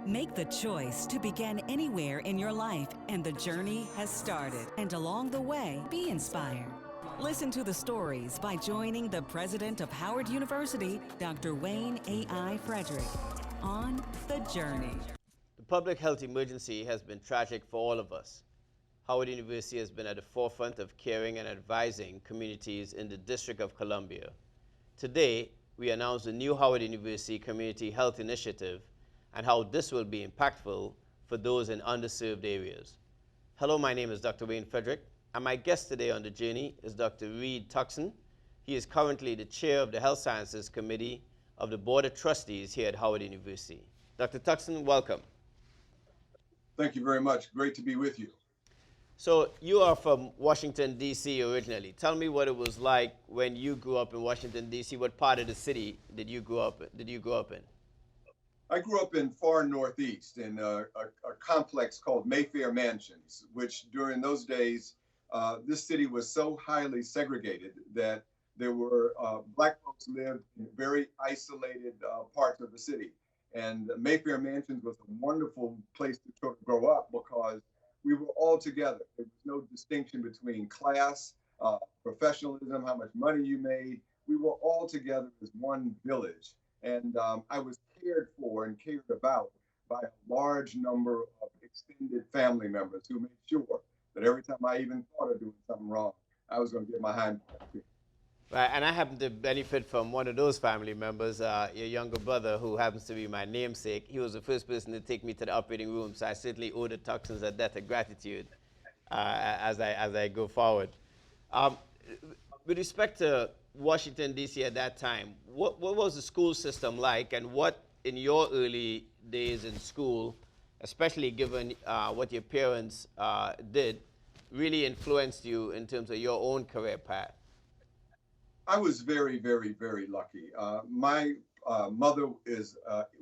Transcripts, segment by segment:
Make the choice to begin anywhere in your life, and the journey has started. And along the way, be inspired. Listen to the stories by joining the president of Howard University, Dr. Wayne A.I. Frederick, on The Journey. The public health emergency has been tragic for all of us. Howard University has been at the forefront of caring and advising communities in the District of Columbia. Today, we announce the new Howard University Community Health Initiative and how this will be impactful for those in underserved areas. Hello, my name is Dr. Wayne Frederick, and my guest today on The Journey is Dr. Reed Tuckson. He is currently the chair of the Health Sciences Committee of the Board of Trustees here at Howard University. Dr. Tuckson, welcome. Thank you very much. Great to be with you. So you are from Washington, D.C. originally. Tell me what it was like when you grew up in Washington, D.C. What part of the city did you grow up in? I grew up in far northeast in a complex called Mayfair Mansions, which during those days, this city was so highly segregated that there were Black folks lived in very isolated parts of the city. And Mayfair Mansions was a wonderful place to sort of grow up because we were all together. There was no distinction between class, professionalism, how much money you made. We were all together as one village. And I was cared for and cared about by a large number of extended family members who made sure that every time I even thought of doing something wrong, I was going to get my hind part. Right, and I happen to benefit from one of those family members, your younger brother, who happens to be my namesake. He was the first person to take me to the operating room, so I certainly owe the Tucksons a debt of gratitude as I go forward. With respect to Washington, D.C. at that time, what was the school system like, and what in your early days in school, especially given what your parents did, really influenced you in terms of your own career path? I was very, very, very lucky. My mother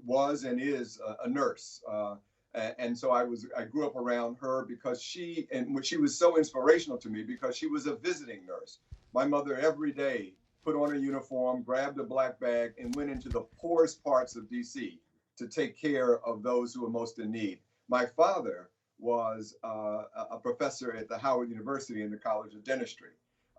was and is a nurse. And so I grew up around her because she was so inspirational to me because she was a visiting nurse. My mother every day put on a uniform, grabbed a black bag, and went into the poorest parts of DC to take care of those who were most in need. My father was a professor at the Howard University in the College of Dentistry.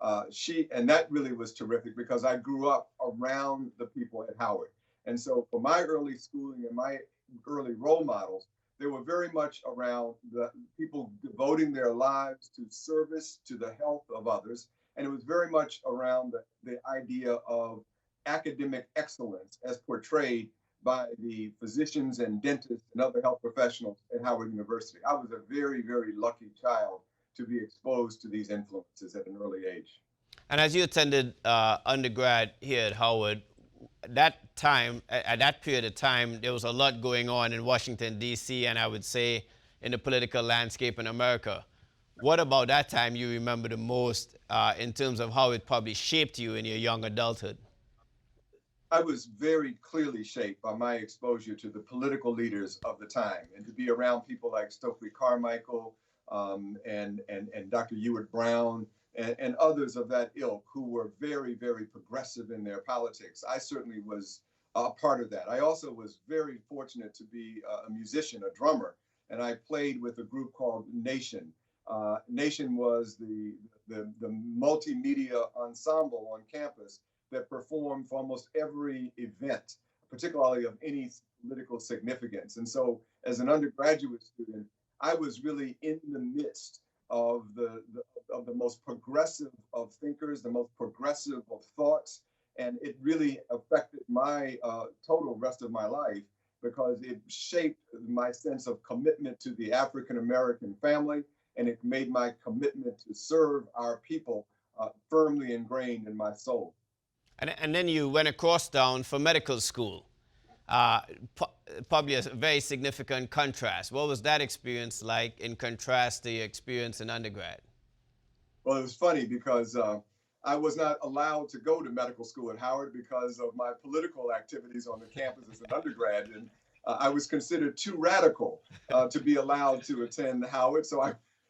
And that really was terrific because I grew up around the people at Howard. And so for my early schooling and my early role models, they were very much around the people devoting their lives to service to the health of others. And it was very much around the idea of academic excellence as portrayed by the physicians and dentists and other health professionals at Howard University. I was a very, very lucky child to be exposed to these influences at an early age. And as you attended undergrad here at Howard, at that period of time, there was a lot going on in Washington, D.C., and I would say in the political landscape in America. What about that time you remember the most in terms of how it probably shaped you in your young adulthood? I was very clearly shaped by my exposure to the political leaders of the time, and to be around people like Stokely Carmichael, and Dr. Ewart Brown, and others of that ilk who were very, very progressive in their politics. I certainly was a part of that. I also was very fortunate to be a musician, a drummer, and I played with a group called Nation. Nation was the multimedia ensemble on campus that performed for almost every event, particularly of any political significance. And so as an undergraduate student, I was really in the midst of the most progressive of thinkers, the most progressive of thoughts, and it really affected my total rest of my life because it shaped my sense of commitment to the African American family, and it made my commitment to serve our people firmly ingrained in my soul. And then you went across town for medical school. Probably a very significant contrast. What was that experience like in contrast to your experience in undergrad? Well, it was funny because I was not allowed to go to medical school at Howard because of my political activities on the campus as an undergrad. And I was considered too radical to be allowed to attend Howard. So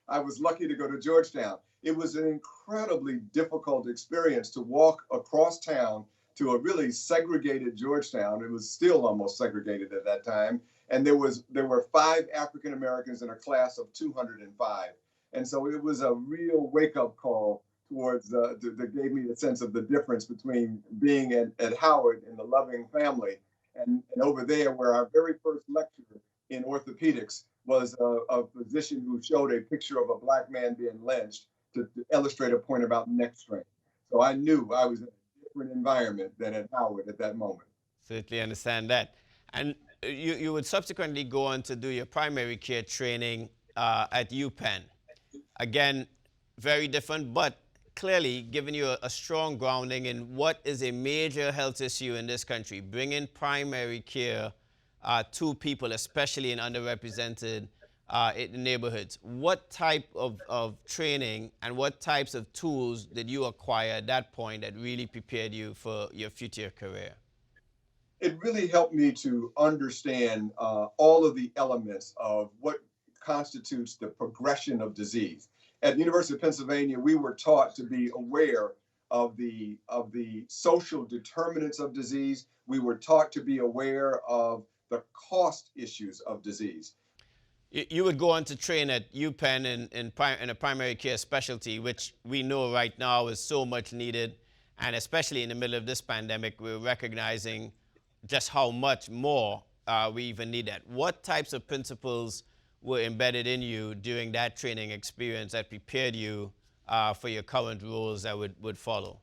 I was lucky to go to Georgetown. It was an incredibly difficult experience to walk across town to a really segregated Georgetown. It was still almost segregated at that time. And there were 5 African Americans in a class of 205. And so it was a real wake-up call towards that gave me the sense of the difference between being at Howard in the loving family and over there where our very first lecture in orthopedics was a physician who showed a picture of a black man being lynched to illustrate a point about neck strain. So I knew I was in a different environment than at Howard at that moment. Certainly understand that. And you would subsequently go on to do your primary care training at UPenn. Again, very different, but clearly giving you a strong grounding in what is a major health issue in this country, bringing primary care to people, especially in underrepresented neighborhoods. What type of training and what types of tools did you acquire at that point that really prepared you for your future career? It really helped me to understand all of the elements of what constitutes the progression of disease. At the University of Pennsylvania, we were taught to be aware of the social determinants of disease. We were taught to be aware of the cost issues of disease. You would go on to train at UPenn in a primary care specialty, which we know right now is so much needed. And especially in the middle of this pandemic, we're recognizing just how much more we even need that. What types of principles were embedded in you during that training experience that prepared you for your current roles that would follow?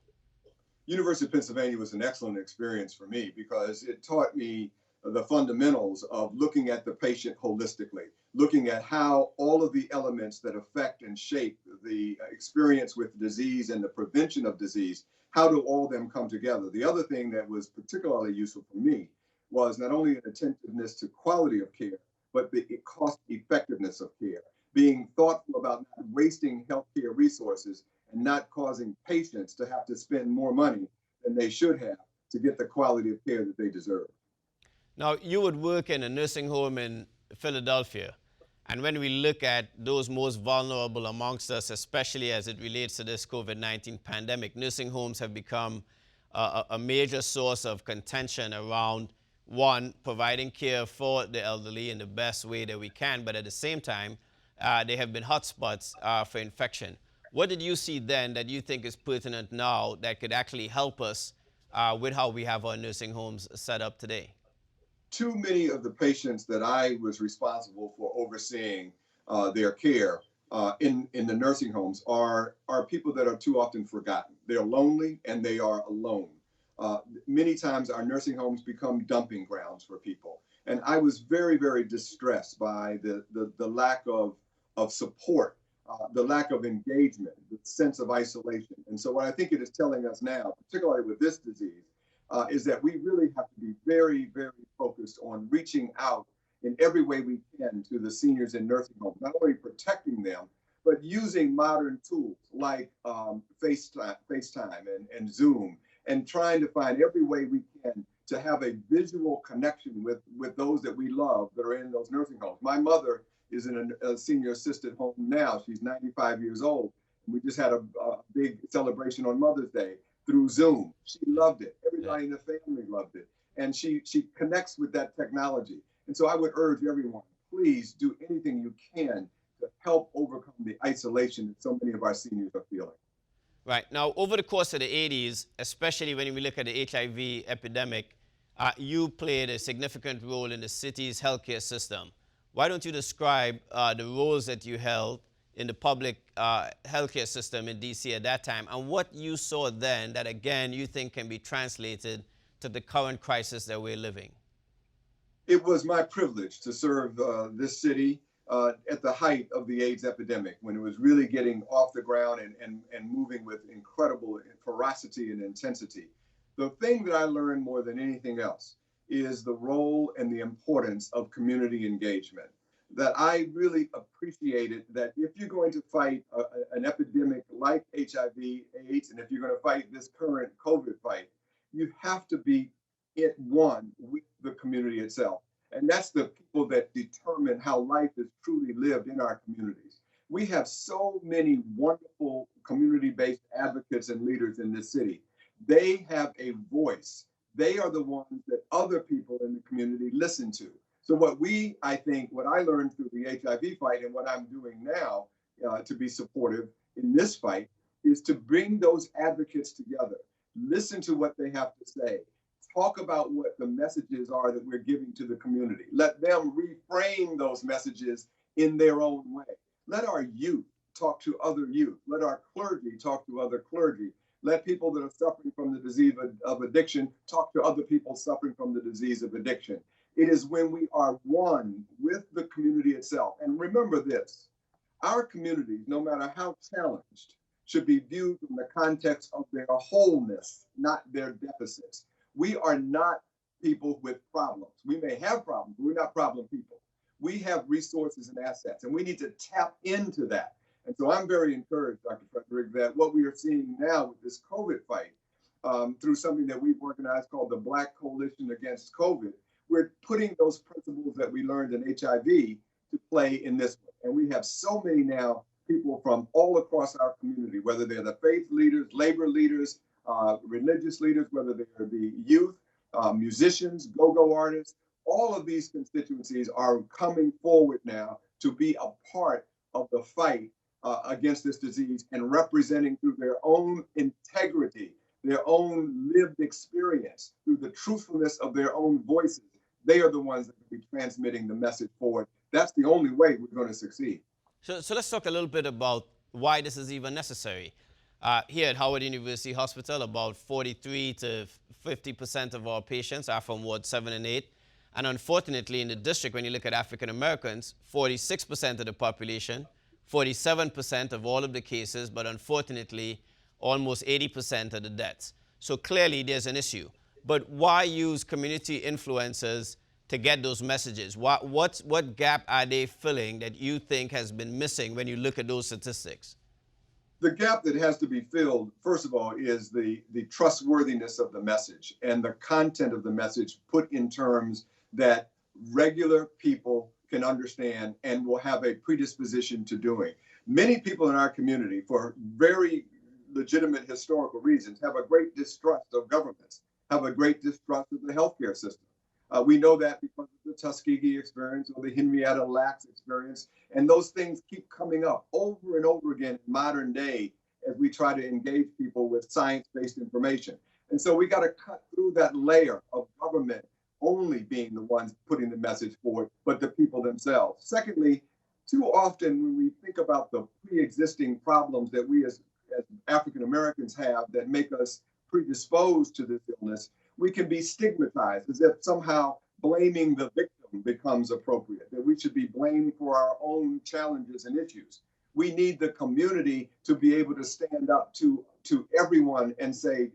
University of Pennsylvania was an excellent experience for me because it taught me the fundamentals of looking at the patient holistically, looking at how all of the elements that affect and shape the experience with disease and the prevention of disease, how do all of them come together? The other thing that was particularly useful for me was not only an attentiveness to quality of care, but the cost effectiveness of care, being thoughtful about not wasting healthcare resources and not causing patients to have to spend more money than they should have to get the quality of care that they deserve. Now, you would work in a nursing home in Philadelphia. And when we look at those most vulnerable amongst us, especially as it relates to this COVID-19 pandemic, nursing homes have become a major source of contention around, one, providing care for the elderly in the best way that we can, but at the same time, they have been hotspots for infection. What did you see then that you think is pertinent now that could actually help us with how we have our nursing homes set up today? Too many of the patients that I was responsible for overseeing their care in the nursing homes are people that are too often forgotten. They're lonely and they are alone. Many times our nursing homes become dumping grounds for people. And I was very, very distressed by the lack of support, the lack of engagement, the sense of isolation. And so what I think it is telling us now, particularly with this disease, is that we really have to be very, very focused on reaching out in every way we can to the seniors in nursing homes, not only protecting them, but using modern tools like FaceTime and Zoom, and trying to find every way we can to have a visual connection with those that we love that are in those nursing homes. My mother is in a senior assisted home now. She's 95 years old. We just had a big celebration on Mother's Day through Zoom. She loved it. Everybody in the family loved it. And she connects with that technology. And so I would urge everyone, please do anything you can to help overcome the isolation that so many of our seniors are feeling. Right. Now, over the course of the 80s, especially when we look at the HIV epidemic, you played a significant role in the city's healthcare system. Why don't you describe the roles that you held in the public healthcare system in D.C. at that time, and what you saw then that, again, you think can be translated to the current crisis that we're living? It was my privilege to serve this city at the height of the AIDS epidemic, when it was really getting off the ground and moving with incredible ferocity and intensity. The thing that I learned more than anything else is the role and the importance of community engagement. That I really appreciated that if you're going to fight an epidemic like HIV/AIDS, and if you're going to fight this current COVID fight, you have to be at one with the community itself. And that's the people that determine how life is truly lived in our communities. We have so many wonderful community-based advocates and leaders in this city. They have a voice. They are the ones that other people in the community listen to. So what I learned through the HIV fight and what I'm doing now to be supportive in this fight is to bring those advocates together, listen to what they have to say, talk about what the messages are that we're giving to the community. Let them reframe those messages in their own way. Let our youth talk to other youth. Let our clergy talk to other clergy. Let people that are suffering from the disease of addiction talk to other people suffering from the disease of addiction. It is when we are one with the community itself. And remember this, our communities, no matter how challenged, should be viewed from the context of their wholeness, not their deficits. We are not people with problems. We may have problems, but we're not problem people. We have resources and assets, and we need to tap into that. And so I'm very encouraged, Dr. Frederick, that what we are seeing now with this COVID fight, through something that we've organized called the Black Coalition Against COVID, we're putting those principles that we learned in HIV to play in this one. And we have so many now people from all across our community, whether they're the faith leaders, labor leaders, religious leaders, whether they're the youth, musicians, go-go artists, all of these constituencies are coming forward now to be a part of the fight against this disease and representing through their own integrity, their own lived experience, through the truthfulness of their own voices. They are the ones that will be transmitting the message forward. That's the only way we're going to succeed. So let's talk a little bit about why this is even necessary. Here at Howard University Hospital, about 43 to 50% of our patients are from Ward 7 and 8. And unfortunately, in the district, when you look at African Americans, 46% of the population, 47% of all of the cases, but unfortunately, almost 80% of the deaths. So clearly, there's an issue. But why use community influencers to get those messages? What gap are they filling that you think has been missing when you look at those statistics? The gap that has to be filled, first of all, is the trustworthiness of the message and the content of the message put in terms that regular people can understand and will have a predisposition to doing. Many people in our community, for very legitimate historical reasons, have a great distrust of governments, have a great distrust of the healthcare system. We know that because of the Tuskegee experience or the Henrietta Lacks experience. And those things keep coming up over and over again in modern day as we try to engage people with science-based information. And so we got to cut through that layer of government only being the ones putting the message forward, but the people themselves. Secondly, too often when we think about the pre-existing problems that we as African Americans have that make us predisposed to this illness, we can be stigmatized as if somehow blaming the victim becomes appropriate, that we should be blamed for our own challenges and issues. We need the community to be able to stand up to everyone and say,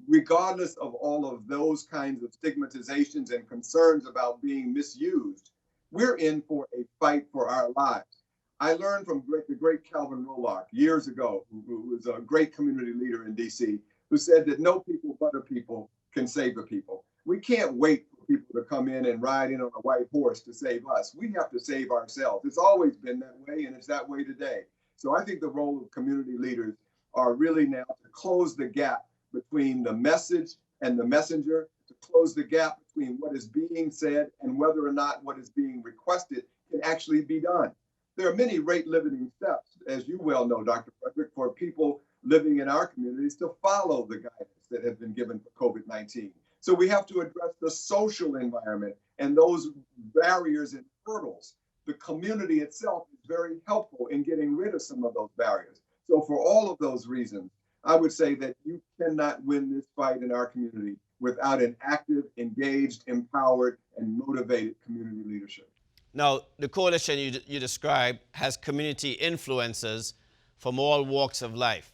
regardless of all of those kinds of stigmatizations and concerns about being misused, we're in for a fight for our lives. I learned from the great Calvin Roloff years ago, who was a great community leader in DC, who said that no people but a people can save a people. We can't wait for people to come in and ride in on a white horse to save us. We have to save ourselves. It's always been that way, and it's that way today. So I think the role of community leaders are really now to close the gap between the message and the messenger, to close the gap between what is being said and whether or not what is being requested can actually be done. There are many rate-limiting steps, as you well know, Dr. Frederick, for people living in our communities to follow the guidance that have been given for COVID-19. So we have to address the social environment and those barriers and hurdles. The community itself is very helpful in getting rid of some of those barriers. So for all of those reasons, I would say that you cannot win this fight in our community without an active, engaged, empowered, and motivated community leadership. Now, the coalition you described has community influencers from all walks of life.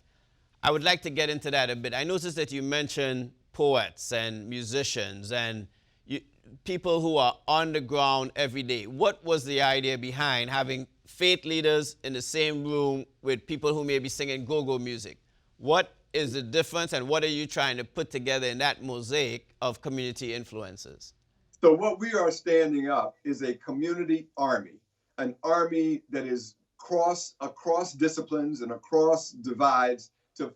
I would like to get into that a bit. I noticed that you mentioned poets and musicians and people who are on the ground every day. What was the idea behind having faith leaders in the same room with people who may be singing go-go music? What is the difference, and what are you trying to put together in that mosaic of community influencers? So what we are standing up is a community army, an army that is across disciplines and across divides to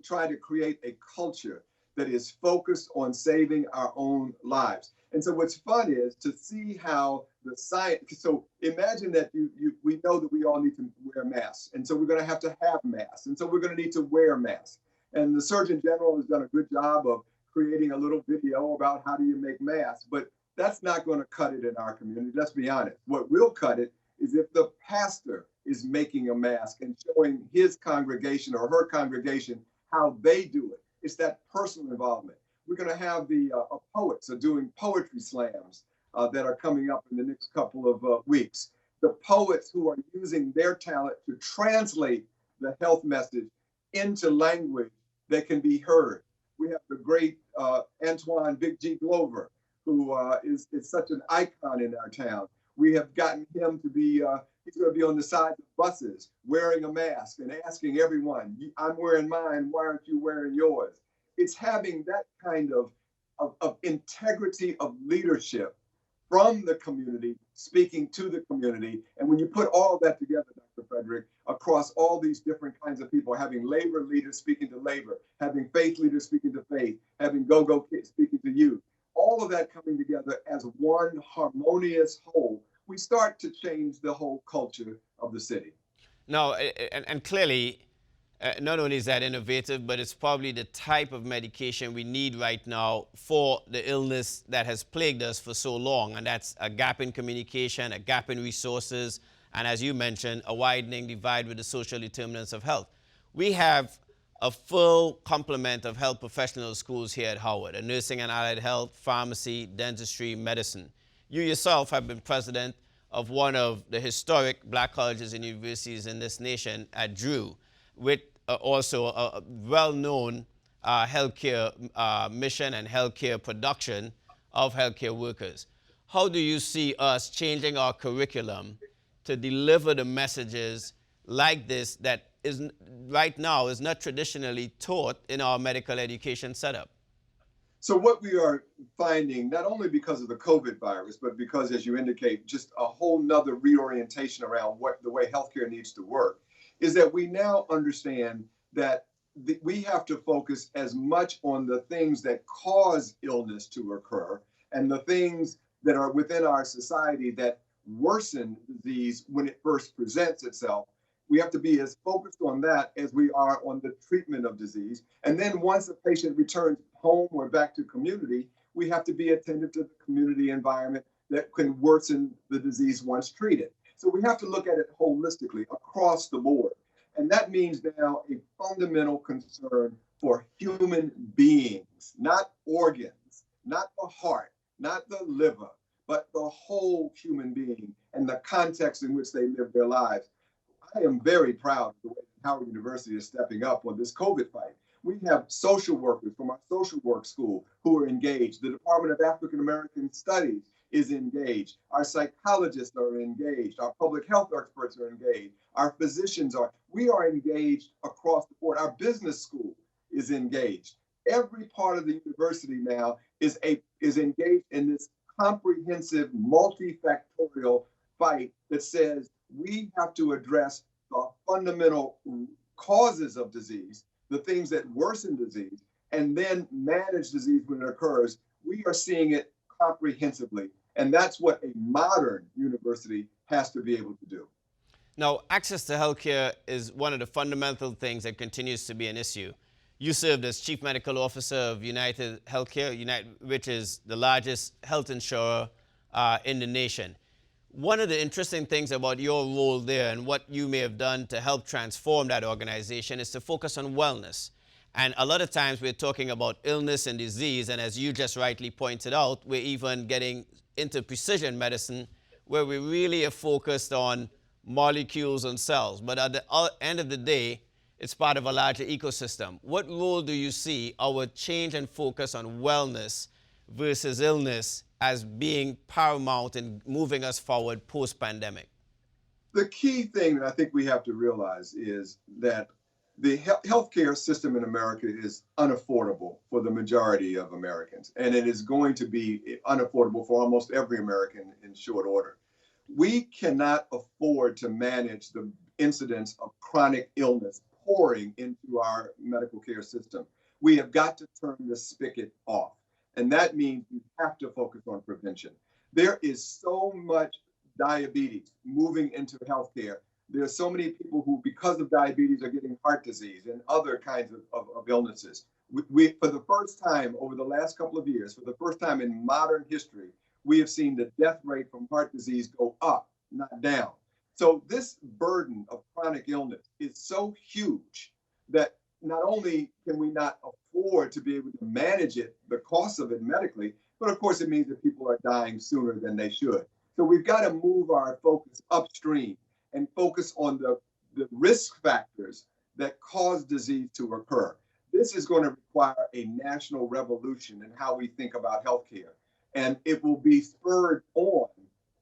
try to create a culture that is focused on saving our own lives. And so what's fun is to see how the science, so imagine that we know that we all need to wear masks. And so we're going to have masks. And so we're going to need to wear masks. And the Surgeon General has done a good job of creating a little video about how do you make masks. But that's not going to cut it in our community. Let's be honest. What will cut it is if the pastor is making a mask and showing his congregation or her congregation how they do it. It's that personal involvement. We're going to have the poets are doing poetry slams that are coming up in the next couple of weeks. The poets who are using their talent to translate the health message into language that can be heard. We have the great Antoine Big G. Glover, who is such an icon in our town. We have gotten him to be, he's going to be on the sides of buses wearing a mask and asking everyone, I'm wearing mine, why aren't you wearing yours? It's having that kind of integrity of leadership from the community, speaking to the community. And when you put all that together, Dr. Frederick, across all these different kinds of people, having labor leaders speaking to labor, having faith leaders speaking to faith, having go-go kids speaking to youth, all of that coming together as one harmonious whole, we start to change the whole culture of the city. No, and clearly, not only is that innovative, but it's probably the type of medication we need right now for the illness that has plagued us for so long. And that's a gap in communication, a gap in resources, and as you mentioned, a widening divide with the social determinants of health. We have a full complement of health professional schools here at Howard, nursing and allied health, pharmacy, dentistry, medicine. You yourself have been president of one of the historic black colleges and universities in this nation at Drew, with also a well-known healthcare mission and healthcare production of healthcare workers. How do you see us changing our curriculum to deliver the messages like this that is right now is not traditionally taught in our medical education setup? So what we are finding, not only because of the COVID virus, but because, as you indicate, just a whole nother reorientation around what the way healthcare needs to work, is that we now understand that we have to focus as much on the things that cause illness to occur and the things that are within our society that worsen disease when it first presents itself. We have to be as focused on that as we are on the treatment of disease. And then once a patient returns home or back to community, we have to be attentive to the community environment that can worsen the disease once treated. So we have to look at it holistically across the board. And that means now a fundamental concern for human beings, not organs, not the heart, not the liver, but the whole human being and the context in which they live their lives. I am very proud of the way Howard University is stepping up on this COVID fight. We have social workers from our social work school who are engaged. The Department of African American Studies is engaged. Our psychologists are engaged. Our public health experts are engaged. Our physicians are. We are engaged across the board. Our business school is engaged. Every part of the university now is engaged in this comprehensive, multifactorial fight that says we have to address the fundamental causes of disease, the things that worsen disease, and then manage disease when it occurs. We are seeing it comprehensively, and that's what a modern university has to be able to do. Now, access to healthcare is one of the fundamental things that continues to be an issue. You served as Chief Medical Officer of United Healthcare, which is the largest health insurer in the nation. One of the interesting things about your role there and what you may have done to help transform that organization is to focus on wellness. And a lot of times we're talking about illness and disease, and as you just rightly pointed out, we're even getting into precision medicine where we really are focused on molecules and cells. But at the end of the day, it's part of a larger ecosystem. What role do you see our change and focus on wellness versus illness as being paramount in moving us forward post-pandemic? The key thing that I think we have to realize is that the healthcare system in America is unaffordable for the majority of Americans, and it is going to be unaffordable for almost every American in short order. We cannot afford to manage the incidence of chronic illness pouring into our medical care system. We have got to turn the spigot off. And that means we have to focus on prevention. There is so much diabetes moving into healthcare. There are so many people who, because of diabetes, are getting heart disease and other kinds of illnesses. For the first time over the last couple of years, for the first time in modern history, we have seen the death rate from heart disease go up, not down. So this burden of chronic illness is so huge that not only can we not afford to be able to manage it, the cost of it medically, but of course it means that people are dying sooner than they should. So we've got to move our focus upstream and focus on the risk factors that cause disease to occur. This is going to require a national revolution in how we think about healthcare. And it will be spurred on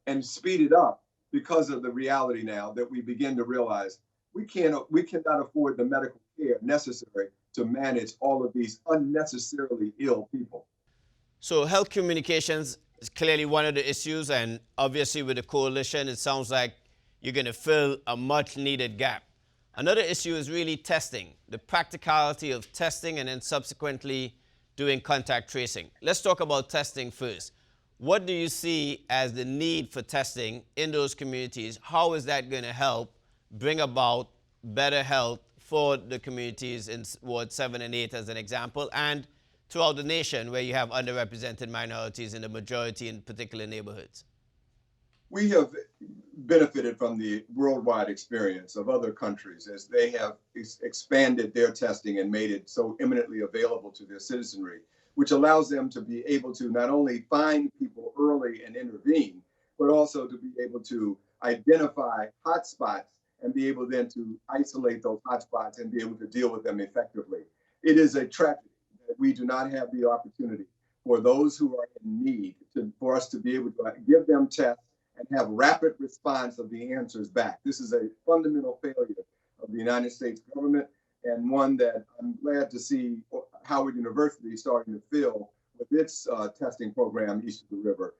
and speeded up because of the reality now that we begin to realize we cannot afford the medical care necessary to manage all of these unnecessarily ill people. So health communications is clearly one of the issues, and obviously with the coalition, it sounds like you're going to fill a much needed gap. Another issue is really testing, the practicality of testing and then subsequently doing contact tracing. Let's talk about testing first. What do you see as the need for testing in those communities? How is that going to help bring about better health for the communities in Ward 7 and 8 as an example, and throughout the nation where you have underrepresented minorities in the majority in particular neighborhoods? We have benefited from the worldwide experience of other countries as they have expanded their testing and made it so eminently available to their citizenry, which allows them to be able to not only find people early and intervene, but also to be able to identify hotspots and be able then to isolate those hotspots and be able to deal with them effectively. It is a tragedy that we do not have the opportunity for those who are in need for us to be able to give them tests and have rapid response of the answers back. This is a fundamental failure of the United States government, and one that I'm glad to see Howard University starting to fill with its testing program east of the river.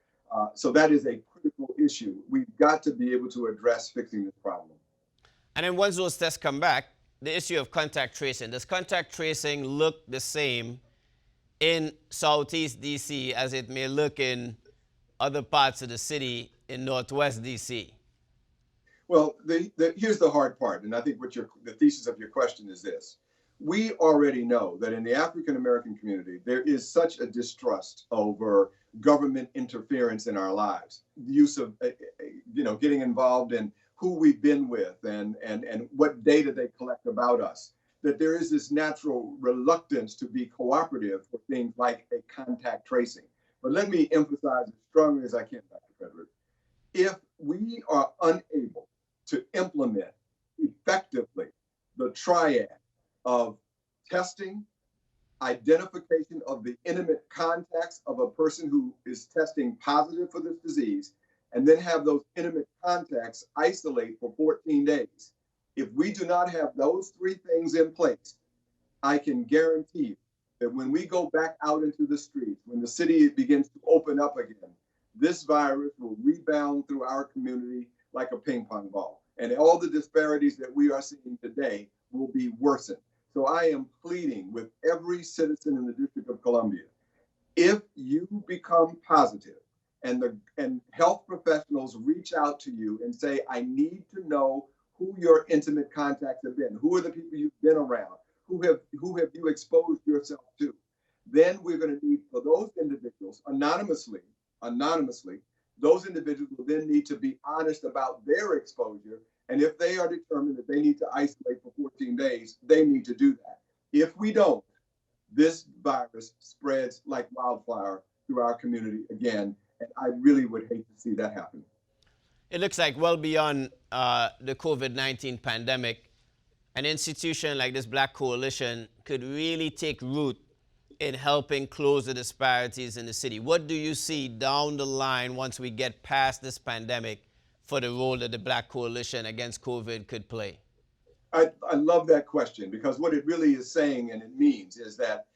So that is a critical issue. We've got to be able to address fixing this problem. And then once those tests come back, the issue of contact tracing. Does contact tracing look the same in Southeast DC as it may look in other parts of the city in Northwest DC? Well, here's the hard part, and I think the thesis of your question is this. We already know that in the African American community, there is such a distrust over government interference in our lives, the use of, getting involved in who we've been with and what data they collect about us, that there is this natural reluctance to be cooperative for things like a contact tracing. But let me emphasize as strongly as I can, Dr. Frederick, if we are unable to implement effectively the triad of testing, identification of the intimate contacts of a person who is testing positive for this disease, and then have those intimate contacts isolate for 14 days. If we do not have those three things in place, I can guarantee you that when we go back out into the streets, when the city begins to open up again, this virus will rebound through our community like a ping pong ball. And all the disparities that we are seeing today will be worsened. So I am pleading with every citizen in the District of Columbia, if you become positive and health professionals reach out to you and say, I need to know who your intimate contacts have been, who are the people you've been around, who have you exposed yourself to, then we're going to need for those individuals anonymously, those individuals will then need to be honest about their exposure. And if they are determined that they need to isolate for 14 days, they need to do that. If we don't, this virus spreads like wildfire through our community again. And I really would hate to see that happen. It looks like well beyond the COVID-19 pandemic, an institution like this Black Coalition could really take root in helping close the disparities in the city. What do you see down the line once we get past this pandemic for the role that the Black Coalition against COVID could play? I love that question, because what it really is saying and it means is that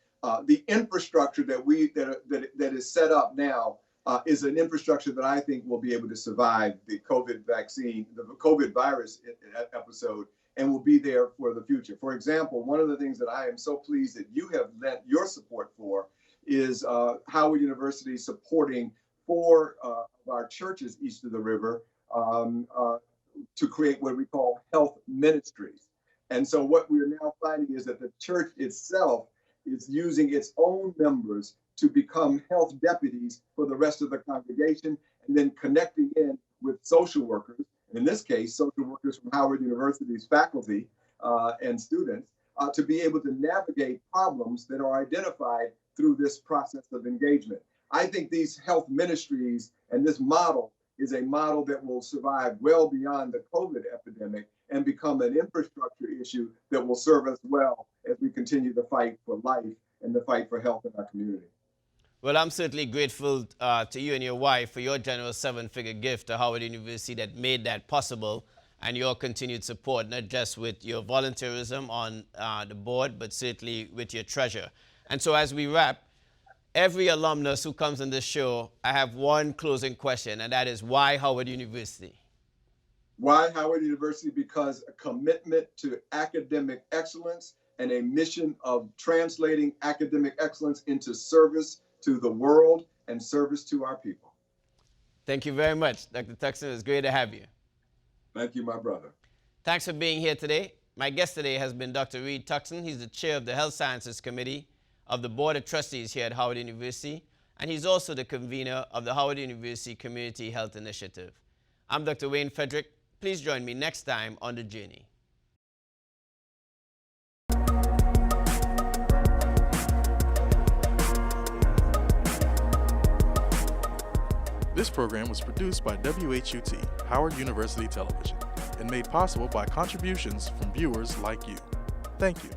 the infrastructure that is set up now is an infrastructure that I think will be able to survive the COVID vaccine, the COVID virus episode, and will be there for the future. For example, one of the things that I am so pleased that you have lent your support for is Howard University supporting 4 of our churches east of the river to create what we call health ministries. And so what we're now finding is that the church itself is using its own members to become health deputies for the rest of the congregation, and then connecting in with social workers, in this case, social workers from Howard University's faculty and students, to be able to navigate problems that are identified through this process of engagement. I think these health ministries and this model is a model that will survive well beyond the COVID epidemic and become an infrastructure issue that will serve us well as we continue the fight for life and the fight for health in our community. Well, I'm certainly grateful to you and your wife for your generous 7-figure gift to Howard University that made that possible, and your continued support, not just with your volunteerism on the board, but certainly with your treasure. And so as we wrap, every alumnus who comes on this show, I have one closing question, and that is, why Howard University? Why Howard University? Because a commitment to academic excellence and a mission of translating academic excellence into service to the world and service to our people. Thank you very much, Dr. Tuckson. It's great to have you. Thank you, my brother. Thanks for being here today. My guest today has been Dr. Reed Tuckson. He's the chair of the Health Sciences Committee of the Board of Trustees here at Howard University, and he's also the convener of the Howard University Community Health Initiative. I'm Dr. Wayne Frederick. Please join me next time on The Journey. This program was produced by WHUT, Howard University Television, and made possible by contributions from viewers like you. Thank you.